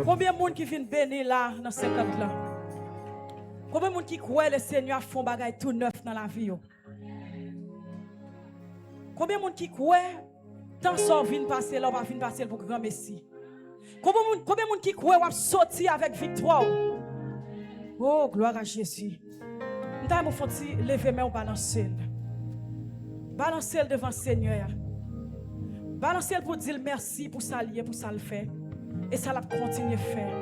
Combien de monde qui vient bénir là dans 50 là? Combien de monde qui croit le Seigneur font bagaille tout neuf dans la vie? Combien de monde qui croit tant ça vient passer là, va venir passer pour grand Messie? Combien de monde qui croit va sortir avec victoire? Oh, gloire à Jésus. Nous allons faire lever main ou balancer. Balancer devant le Seigneur. Balancer pour dire merci pour ça lier, pour ça le faire. Et ça l'a continué à faire.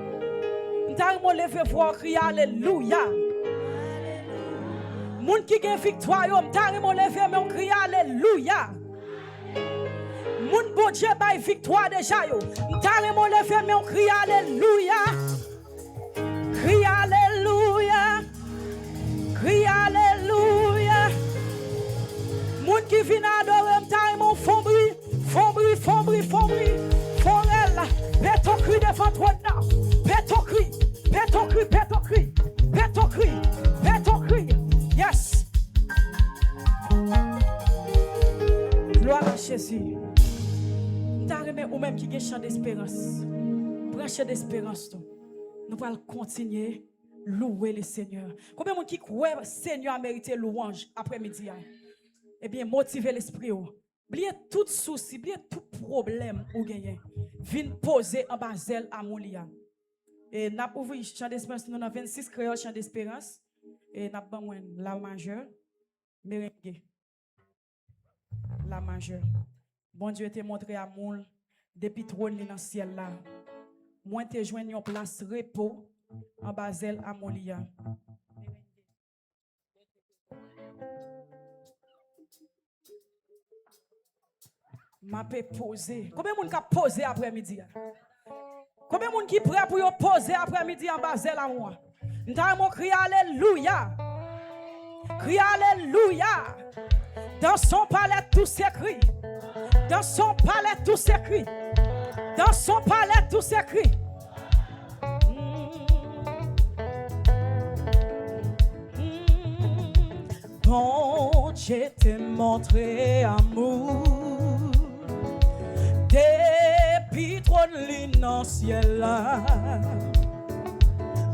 Nous allons lever voir crier alléluia. Moun qui gagne victoire, nous allons lever main crier alléluia. Moun bon Dieu bail victoire déjà yo. Nous allons lever main crier alléluia. Crier alléluia. Crier alléluia. Moun qui vient adorer, nous allons font bruit. Font bruit, font bruit, font bruit. Font elle. Pète ton cri devant toi. Pète ton cri. Pète ton cri, pète ton cri. Pète ton cri. Pète ton cri. Yes. Gloire à Jésus. Ou même qui a un chant d'espérance. Prends un chant d'espérance. Nous allons continuer à louer le Seigneur. Combien de gens qui croient que le Seigneur a mérité louange après-midi? Eh bien, motivez l'esprit. Oubliez tout souci, oubliez tout problème ou gagné. Vin poser en basel à Moulia. Et n'a pas ouvert chant d'espérance, nous avons 26 créoles chant d'espérance. Et n'a pas moins la majeure, merengue. La majeure. Bon Dieu te montré à Moul depuis trône dans le ciel là. Moi te joindre en place repos en basel à Moulia. M'a poser. Combien de monde qui poser après-midi? Combien de monde qui prêt pour poser après-midi en basel à moi? Nous allons crier alléluia. Crier alléluia. Dans son palais tout s'écrit. Dans son palais tout s'écrit. Dans son palais tout s'écrit. Bon Dieu t'a montré amour. Depuis trône dans ciel là,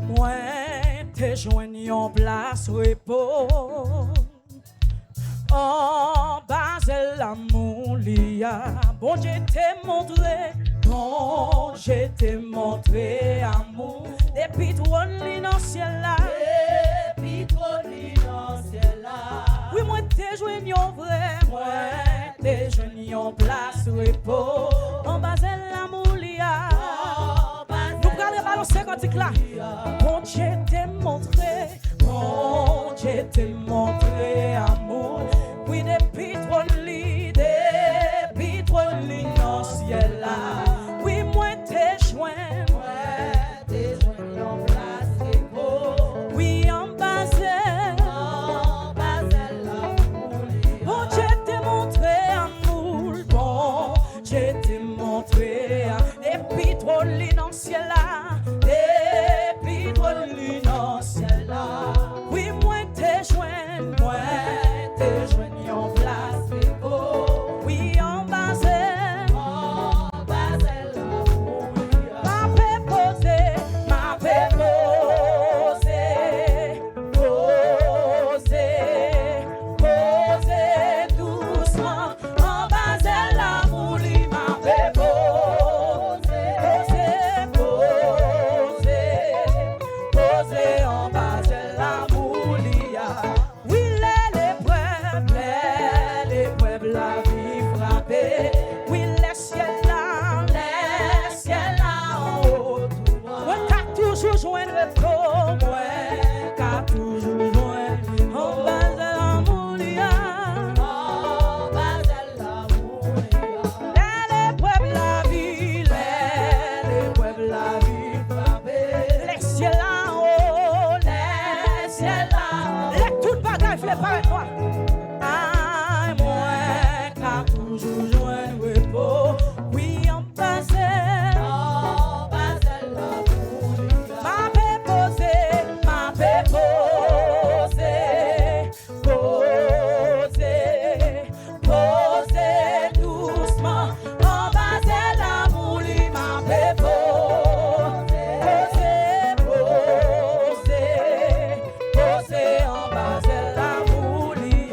moi te joignons en place repos en bas basel l'amour lia. Bon Dieu t'ai montré, bon Dieu t'ai montré amour. Depuis trop li dans ciel là, depuis trop li dans ciel là. Oui moi t'ai joigné en vrai, moi t'ai joigné en place repos. En basel l'amour lia. Nous prenons le ballon 50 là. Bon Dieu t'ai montré, bon Dieu t'ai montré amour. Oui depuis trop li dans ciel là. Oui moi t'ai joint, en place repos. oui en basel l'amour. Bon Dieu t'ai montré amour, bon Dieu t'ai montré depuis trop li dans ciel là, depuis trop li dans ciel là. Oui moi t'ai joint, moi t'ai joint en place repos. Oui en basel l'amour. m'a fait poser doucement en basel l'amour li m'a fait poser en basel l'amour li a. Oui l'épreuve la vie frappée. Oui les ciels là en haut. Moi qu'a toujours joindre repos, moi qu'a toujours joindre en basel l'amour li a. En basel l'amour. L'épreuve la vie frappée. Les ciels là en haut, les ciels là. Les toutes bagailles fait paraître moi. Ah, moi qu'a toujours joindre repos. Oui, en basel. En basel l'amour. Ma paix posée doucement. En basel l'amour li m'a paix posée en basel l'amour li.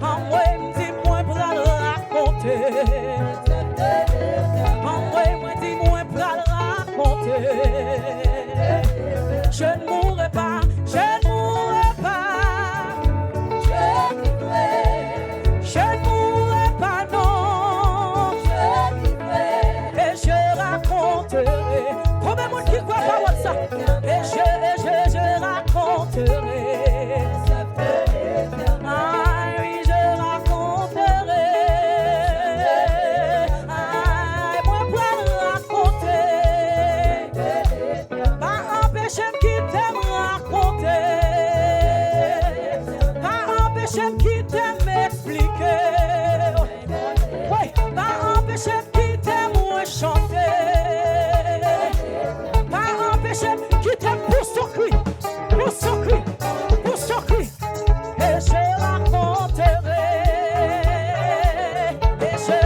En moi, dis-moi pour le raconter. En moi, dis-moi pour le raconter. Je ne mourrai pas, je ne mourrai pas. Je ne mourrai pas, non. Et je raconterai. Combien de monde qui croit pas ça? Et je raconterai. Ah oui, je raconterai. Ah, moi pour raconter. Pas empêcher qui t'aime raconter. Pas empêcher qui t'aime m'expliquer. Oui, pas empêcher qui t'aime chanter. Pas empêcher qui t'aime pour son cri. Pour son cri. Pour son cri. Et je raconterai. Et je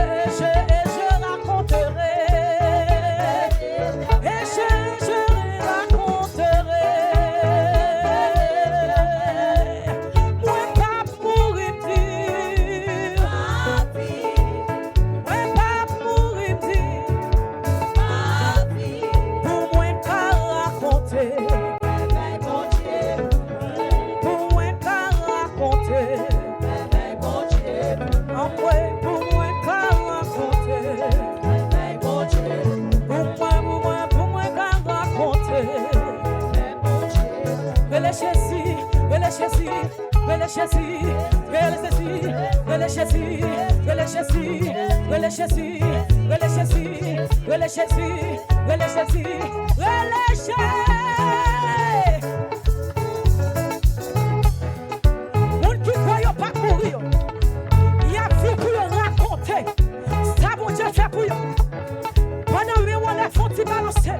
raconterai. Et je raconterai. Moi pas mourir dire. Moi pas mourir dire. Pour moi pas raconter. Pour moi pas raconter. En moi pour moi pas raconter. Pour moi pas raconter. Relâchez-y, relâchez-y, relâchez-y, relâchez-y, relâchez-y, relâchez-y, relâchez-y, relâchez-y, relâchez-y, relâchez-y, relâchez. Moun qui croit pas mourir, il y a vu pour le raconter. Ça bon Dieu fait pour eux. Pendant que on les font balancer,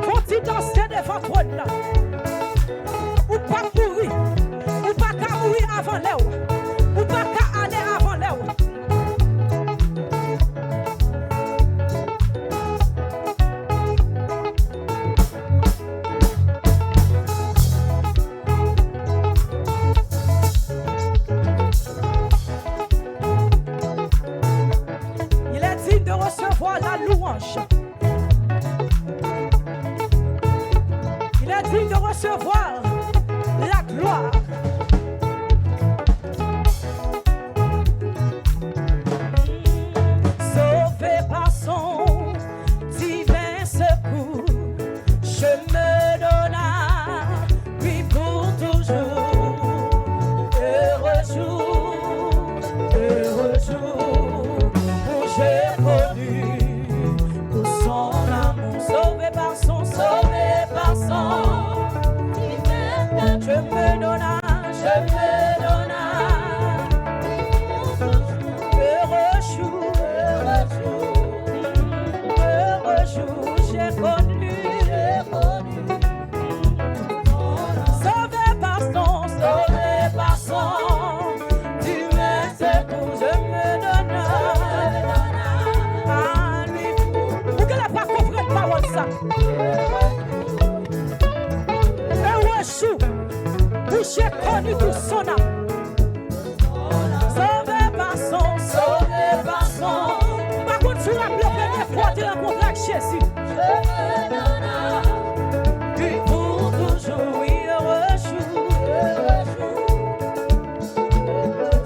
font danser devant trône là. Ou pas mourir, ou pas qu'à mourir avant l'heure, ou pas qu'à aller avant l'heure. Il est digne de recevoir la louange. Il est digne de recevoir la gloire. Sauvé par son divin secours, je me donne à lui pour toujours. Heureux jour où j'ai connu tout son amour. Sauvé par son je me donne à heureux jour, j'ai connu. Sauvé par son divin secours, je me donne à lui. Vous ne pas comprendre parole ça. Où j'ai connu tout son âme. Sauvé par son. Par contre, tu l'as la première fois tu rencontres avec Jésus. Puis pour toujours, oui, heureux jour.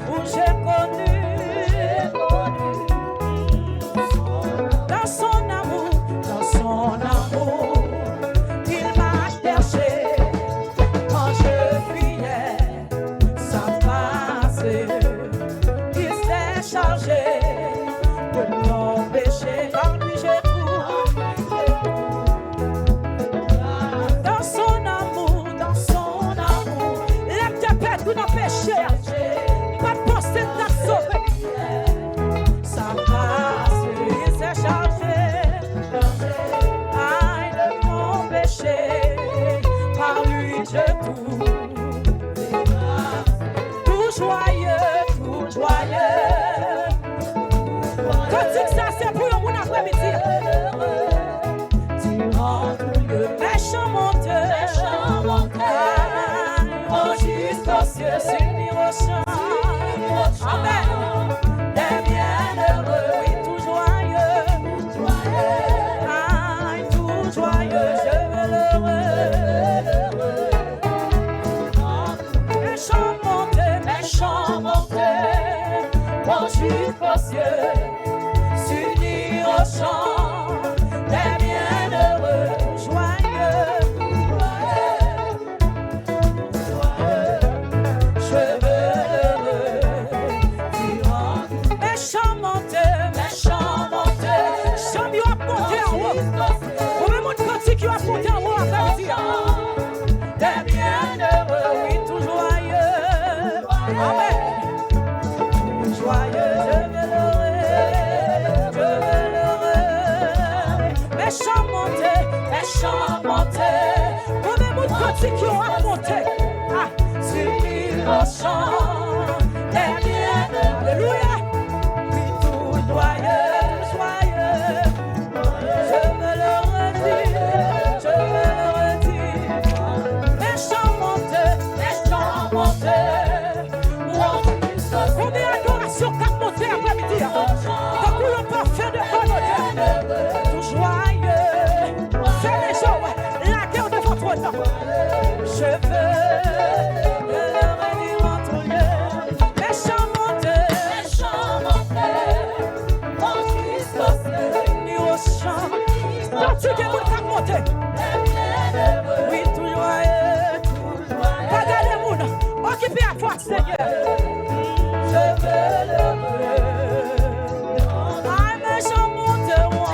Où j'ai connu. Dans son amour. Il m'a cherché. Chargé de mon péché, car lui j'ai tout. Dans son amour, l'aime te pète pour nos péchés. Pas de poster de la sauver. Ça passe, il s'est chargé. Aïe de mon péché, par lui j'ai tout. Tout joyeux. Quand tu ça c'est pour mon après-midi. Tu rends le méchant menteur. Oh Jésus. jusqu'au ciel. s'unir au chant. Amen. Des bienheureux, Oui, tout joyeux. Aïe, tout joyeux, je veux l'heureux. Mes chants montés, mes chants montés, vont jusqu'au ciel. s'unir au chant. Des bienheureux, Joyeux, je veux l'heureux. mes chants montés, Les chants montés, chants yo a monté en haut. Ou même mon cantique yo a monté en haut après-midi. des bienheureux, Oui, tout joyeux. Amen. Joyeux, je veux l'heureux. Je veux l'heureux. Mes chants montés, les chants montés, ou même mon cantique yo a monté. Ah, s'unir au chant. Des bienheureux, alléluia. Oui, tout joyeux, joyeux. Je veux le redire, je veux le redire. Mes chants montés, les chants montés, vont jusqu'au ciel. combien d'adoration qu'a monté après-midi. Tant que l'on parfait de bonheur, tout joyeux. C'est les jours, la guerre de votre nom. Je veux le redire en tout lieu. Mes chants montés, Les chants montés, vont jusqu'au ciel. unis au chant. Tant que vous qu'a monté. Des bienheureux, Oui, tout joyeux, tout joyeux. Pas garder moun, occupez à toi, Seigneur. Je veux l'heureux. Aïe, mes chants monteront,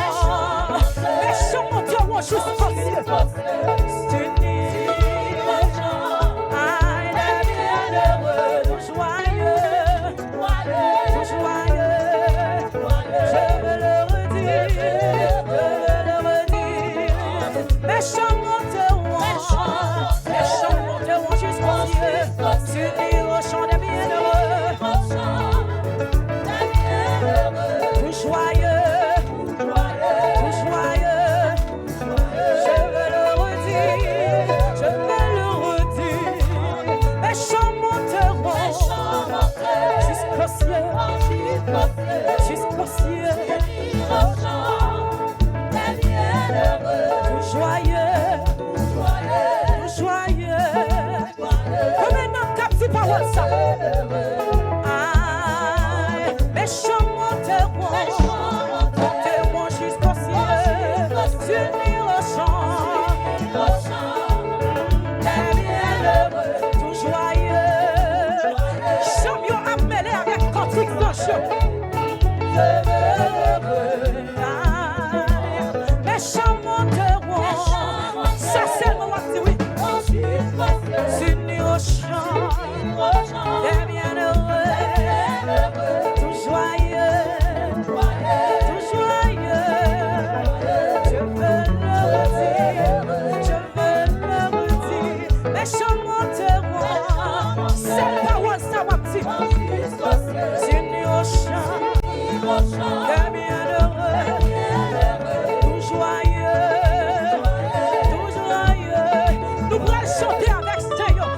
jusqu'au ciel. S'unir au chant. Aïe, les bienheureux, tout joyeux, tout joyeux. Je veux le redire, je veux le redire. Mes chants monteront jusqu'au ciel. S'unir au chant des bienheureux, tout joyeux, tout joyeux. Je veux le redire, je veux le redire. Mes chants monteront jusqu'au ciel, jusqu'au ciel. Tout joyeux, tout joyeux. Combien de captifs paroles ça? Aïe, mes chants monteront jusqu'au ciel. S'unir au chant, des bienheureux, tout joyeux. Chant yo a mêlé avec cantique de chant. Mes chants monteront, ça c'est le moment de oui. S'unir au chant, des bienheureux, tout joyeux, tout joyeux. Je veux le redire, je veux le redire. Mes chants monteront, c'est la parole ça m'a dit. S'unir au chant, des bienheureux, tout joyeux, tout joyeux. Nous pourrons chanter avec Seigneur.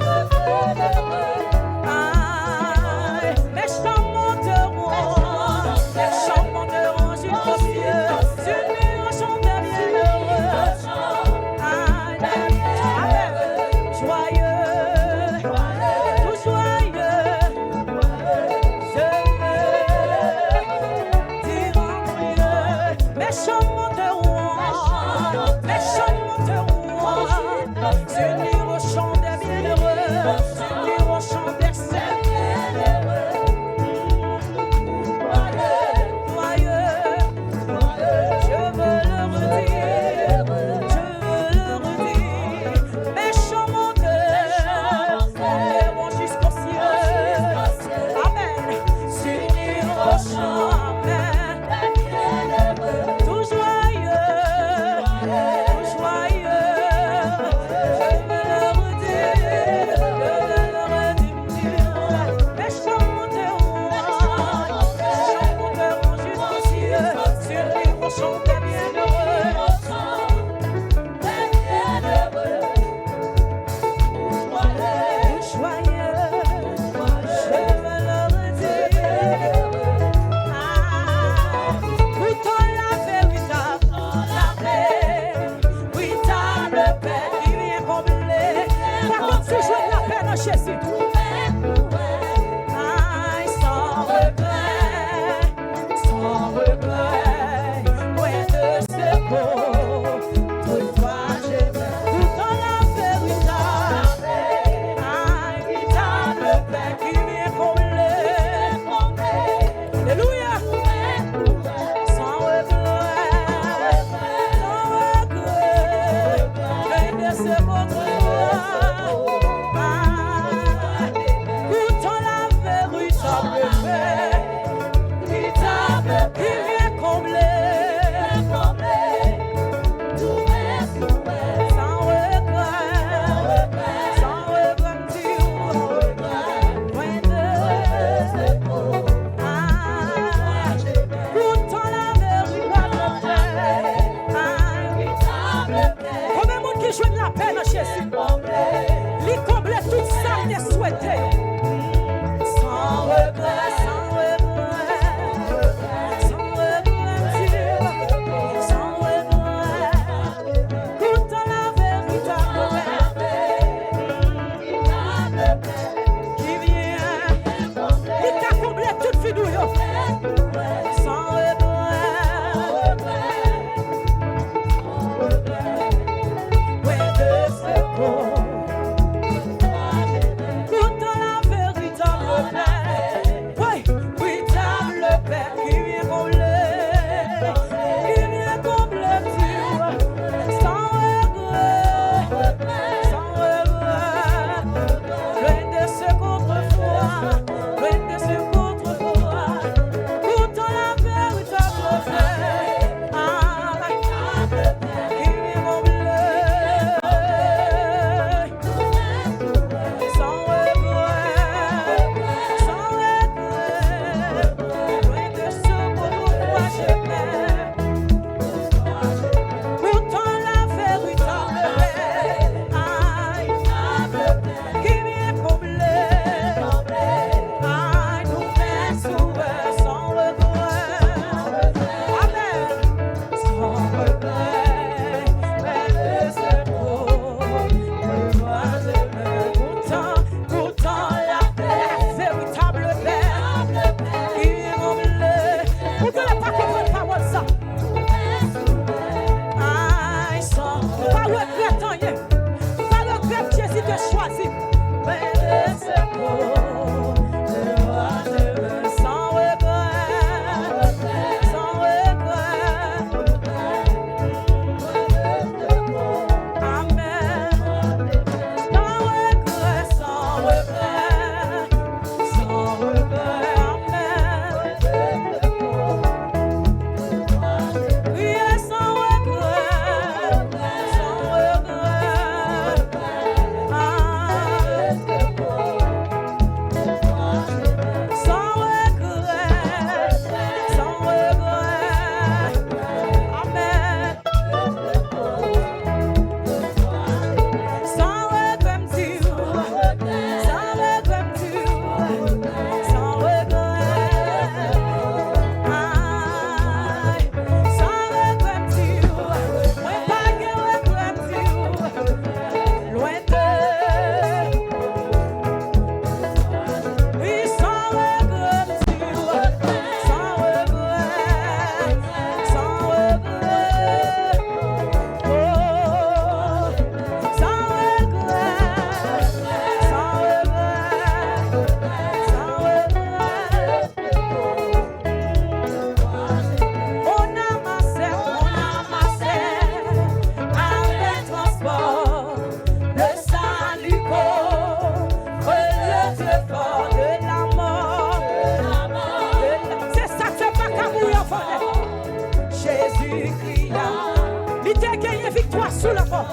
Priez qu'il y ait victoire sous la mort.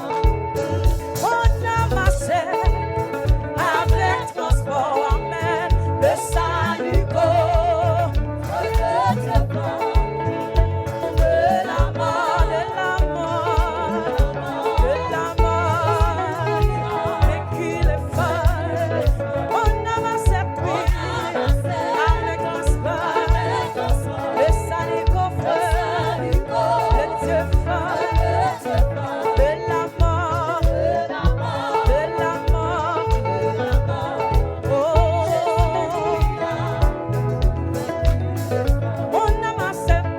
On amasse avec transport, amen. Le salut de la mort, vécu les folles. On amasse avec transport, le salut le Dieu fort, de la mort, on amasse avec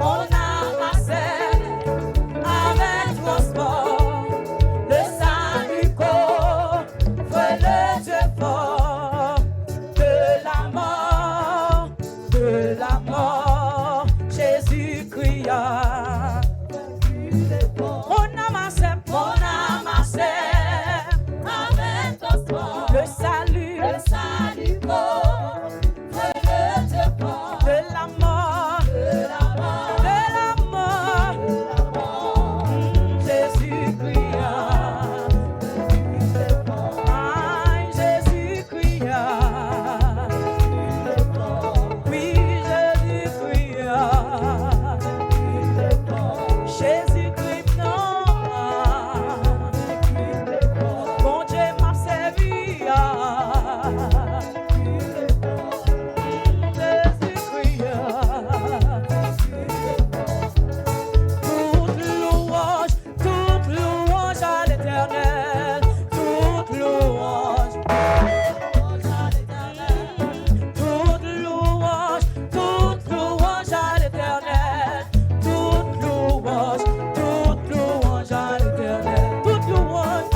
transport, le salut coffre le Dieu fort, de la mort, Jésus-Christ. On amasse avec transport, le salut de la mort, Jésus-Christ. Aïe, Jésus-Christ. Oui, Jésus-Christ. Jésus-Christ, non. Bon Dieu m'a servi. Toute louange à l'Éternel, toute louange à l'Éternel, toute louange à l'Éternel, toute louange, aïe, toute louange, toute louange, toute louange, toute louange.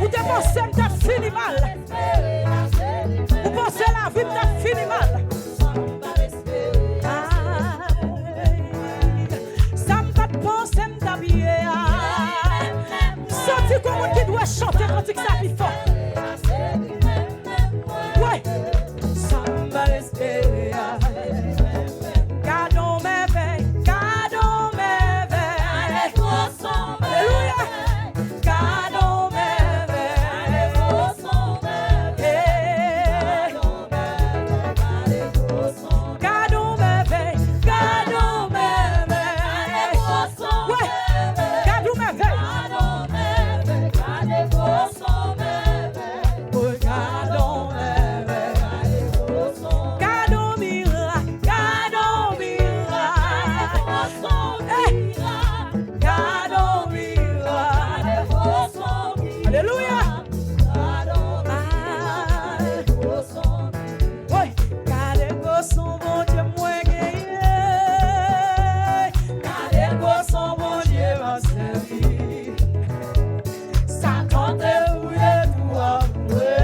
Ou te pensem ta fini mal. Vous pensez la vie t'a fini mal. Ça me fait penser m'ta bien. Senti comme on qui doit chanter quand il s'habille fort. Ouais. Ça me va espérer. Gardons mes veilles, gardons mes veilles. Alléluia. Gardons mes veilles. Gardons mes veilles, gardons mes veilles. Ouais. Gardons mes veilles. Oh, gardons mes veilles. Gardons miracle, gardons miracle. Gardons miracle. Alléluia. Oui, gardez quoi son bon Dieu moi gagné. Gardez quoi son bon Dieu m'a servi. Ça compte où est tout avoué.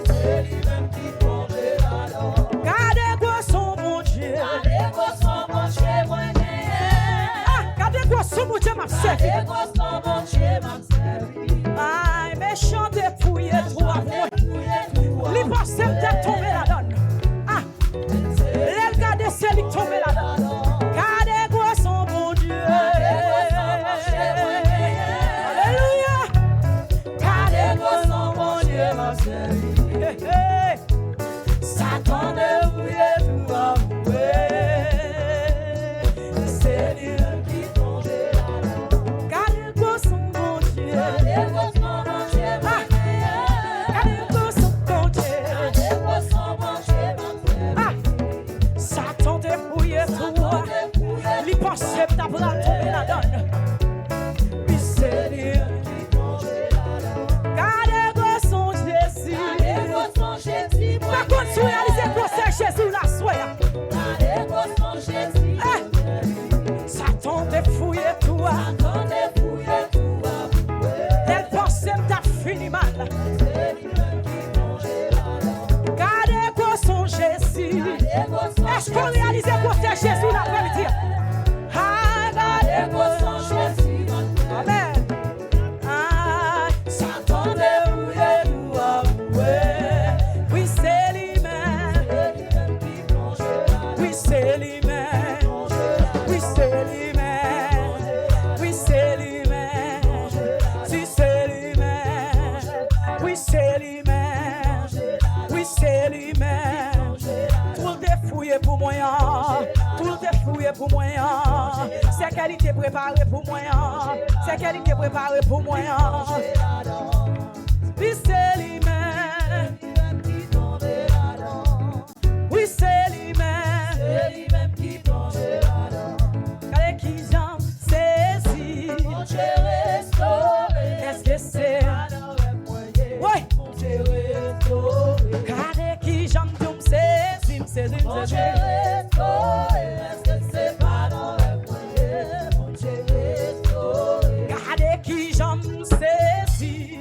C'est lui-même qui plonge là-dedans. Gardez quoi son bon Dieu. Gardez quoi son bon Dieu moi gagné. Ah, gardez quoi son bon Dieu m'a servi. Gardez quoi son bon Dieu m'a servi. Aïe, méchant dépouillé tout avoué. Li pense m'ta tombé la donne. Ah, les garder c'est lui tombé la donne. Gardez quoi son bon Dieu. Alléluia. Gardez quoi son bon Dieu m'a servi. Satan débrouillé tout avoué. C'est lui qui plonge là-dedans. Gardez quoi son bon Dieu. Gardez quoi son bon Dieu. Gardez quoi son bon Dieu. Ah, Satan débrouillé tout. Li pense t'as pas tomber la donne. Puis c'est lui qui plonge là-dedans. Gardez quoi son Jésus. Par contre, si vous réalisez quoi c'est Jésus la soya. Satan dépouillé tout. Elle pense t'as fini mal. Gardez quoi son Jésus. Est-ce qu'on réalise quoi c'est Jésus l'après-midi? Ah, gardez quoi son Jésus. Amen. Ah, Satan débrouillé tout avoué. Oui, c'est lui-même. Oui, c'est lui-même. Oui, c'est lui-même. Oui, c'est lui-même. Si c'est lui-même. Oui, c'est lui-même. Oui, c'est lui-même. Tout défouillé pour moi. Tout défouillé pour moi. C'est qualité préparée pour moi. C'est qualité préparée pour moi. Oui, c'est lui-même. Oui, c'est lui-même. Regardez qui j'en saisis. Est-ce que c'est? Oui. Regardez qui j'en saisis. Regardez qui j'en saisis.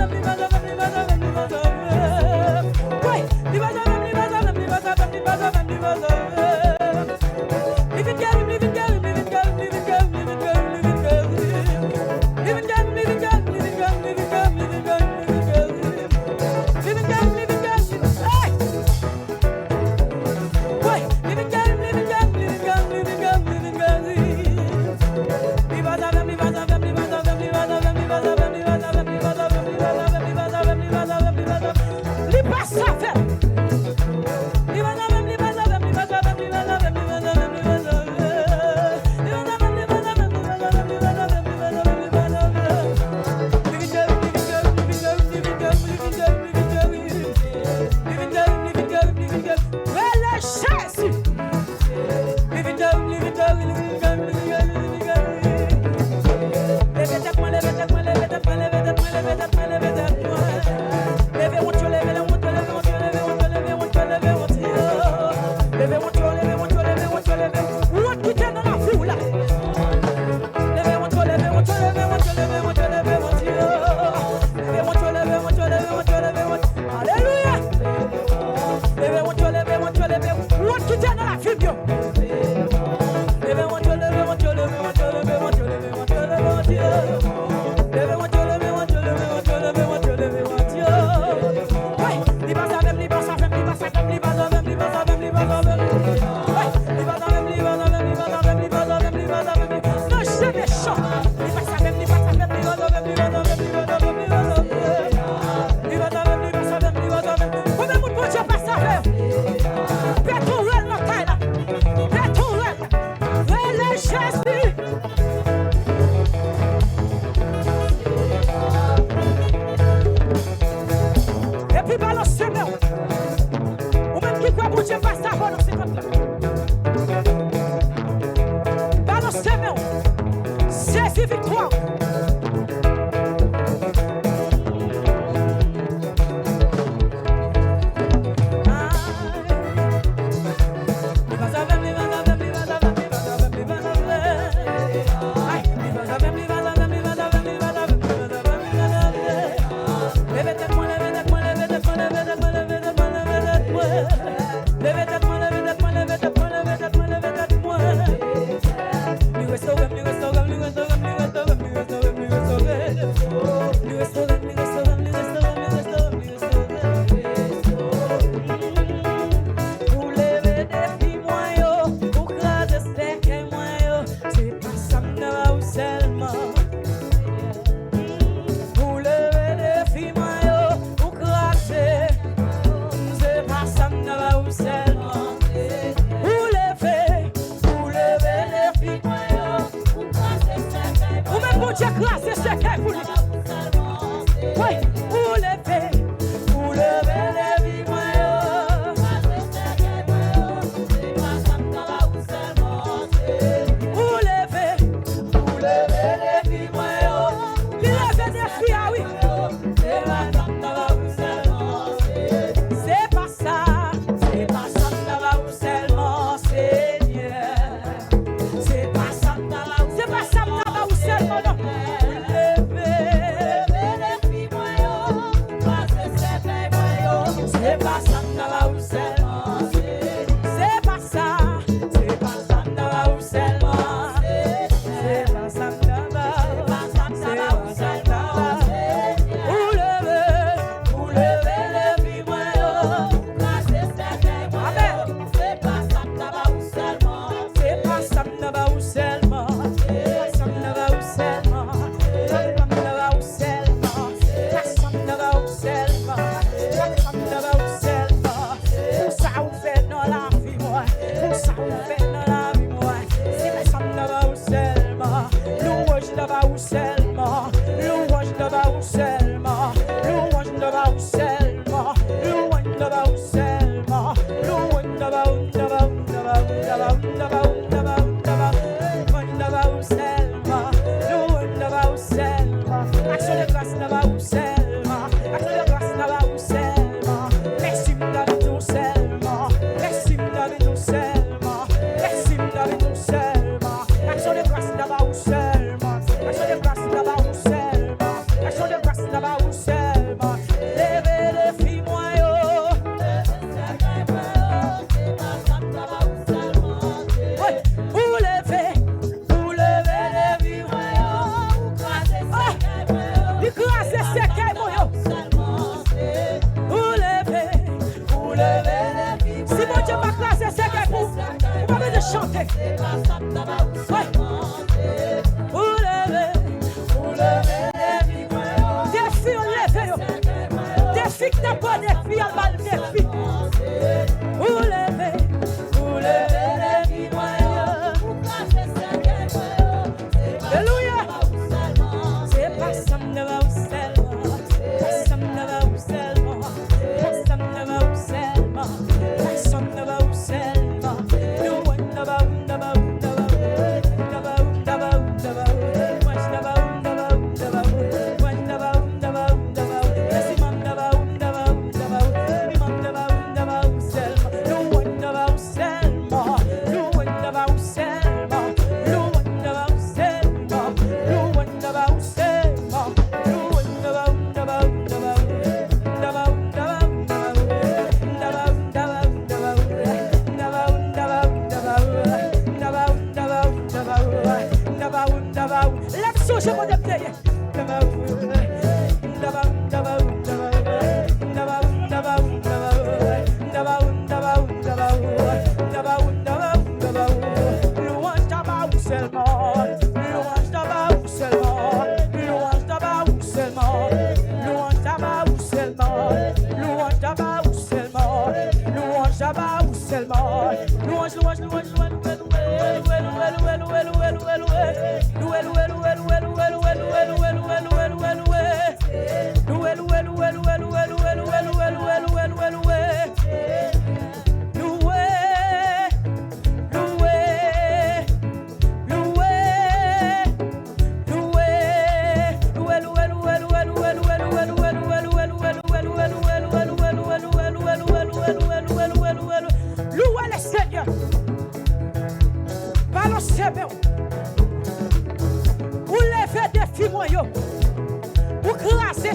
Living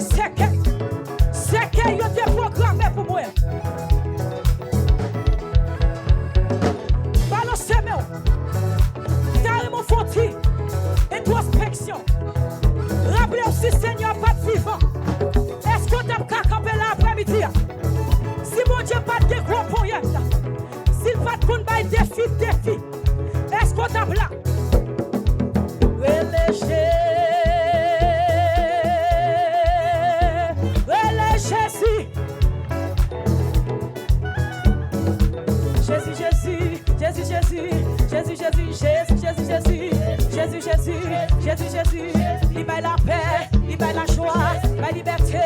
c'est que yo te programmé pour moi. Balancez-moi. Carrément fonti. Introspection. Rappelez aussi, Seigneur, pas de vivant. Est-ce que tu as campé l'après-midi? Si mon Dieu pas de gros pour rien, s'il pas de combat, défi. Est-ce que tu as là? Relâchez Jésus. Jésus, il met la paix, il met la joie, la liberté,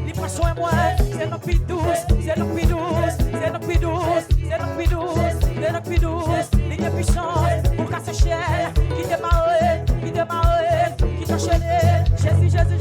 il prend soin de moi, c'est notre plus douce, c'est notre plus douce, c'est notre plus douce, c'est notre plus douce, c'est notre plus douce, il est puissant pour casser ciel, qui démarre, qui t'enchaîne, Jésus, relâchez.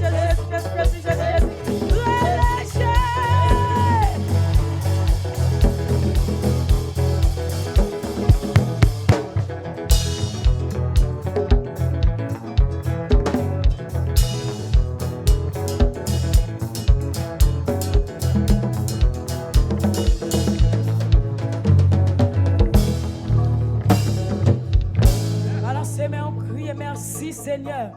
Balancez, mais on crie merci Seigneur.